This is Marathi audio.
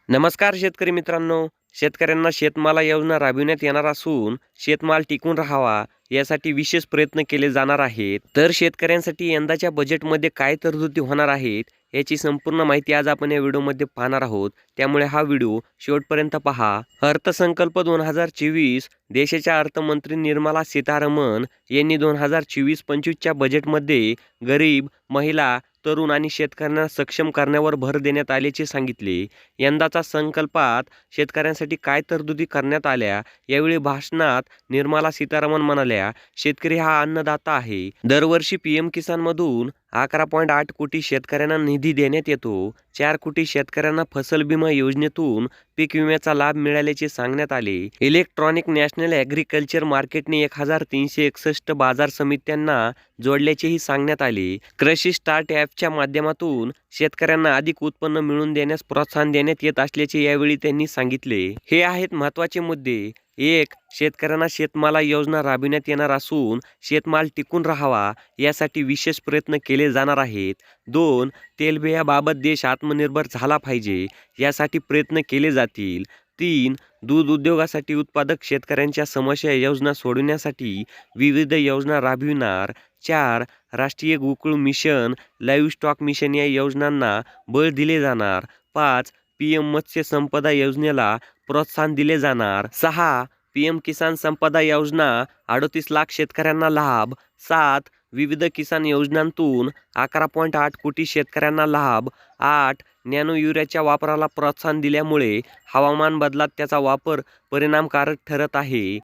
नमस्कार शेतकरी मित्रांनो. शेतकऱ्यांना शेतमाला योजना राबविण्यात येणार असून शेतमाल टिकून राहावा यासाठी विशेष प्रयत्न केले जाणार आहेत. तर शेतकऱ्यांसाठी यंदाच्या बजेटमध्ये काय तरतुदी होणार आहेत याची संपूर्ण माहिती आज आपण या व्हिडिओमध्ये पाहणार आहोत. त्यामुळे हा व्हिडिओ शेवटपर्यंत पहा. अर्थसंकल्प 2024 देशाच्या अर्थमंत्री निर्मला सीतारामन यांनी 2024-25च्या बजेटमध्ये गरीब, महिला, तरुण आणि शेतकऱ्यांना सक्षम करण्यावर भर देण्यात आल्याचे सांगितले. यंदाचा संकल्पात शेतकऱ्यांसाठी काय तरतुदी करण्यात आल्या यावेळी भाषणात निर्मला सीतारामन म्हणाल्या, शेतकरी हा अन्नदाता आहे. दरवर्षी पीएम किसान मधून 11.8 कोटी शेतकऱ्यांना निधी देण्यात येतो. 4 कोटी शेतकऱ्यांना फसल विमा योजनेतून पीक विम्याचा लाभ मिळाल्याचे सांगण्यात आले. इलेक्ट्रॉनिक नॅशनल ॲग्रिकल्चर मार्केटने 1361 बाजार समित्यांना जोडल्याचेही सांगण्यात आले. कृषी स्टार्ट ॲपच्या माध्यमातून शेतकऱ्यांना अधिक उत्पन्न मिळवून देण्यास प्रोत्साहन देण्यात येत असल्याचे यावेळी त्यांनी सांगितले. हे आहेत महत्त्वाचे मुद्दे. 1. शेतकऱ्यांना शेतमाला योजना राबविण्यात येणार असून शेतमाल टिकून राहावा यासाठी विशेष प्रयत्न केले जाणार आहेत. 2. तेलबियाबाबत देश आत्मनिर्भर झाला पाहिजे यासाठी प्रयत्न केले जातील. 3. दूध उद्योगासाठी उत्पादक शेतकऱ्यांच्या समस्या योजना सोडवण्यासाठी विविध योजना राबविणार. 4. राष्ट्रीय Gokul mission, live stock mission या योजनांना बळ दिले जाणार. 5. पीएम मत्स्य संपदा योजनेला प्रोत्साहन दिले जाणार. 6. पीएम किसान संपदा योजना 38 लाख शेतकऱ्यांना लाभ. 7. विविध किसान योजनांतून 11.8 कोटी शेतकऱ्यांना लाभ. 8. नॅनो युरियाच्या वापराला प्रोत्साहन दिल्यामुळे हवामान बदलात त्याचा वापर परिणामकारक ठरत आहे.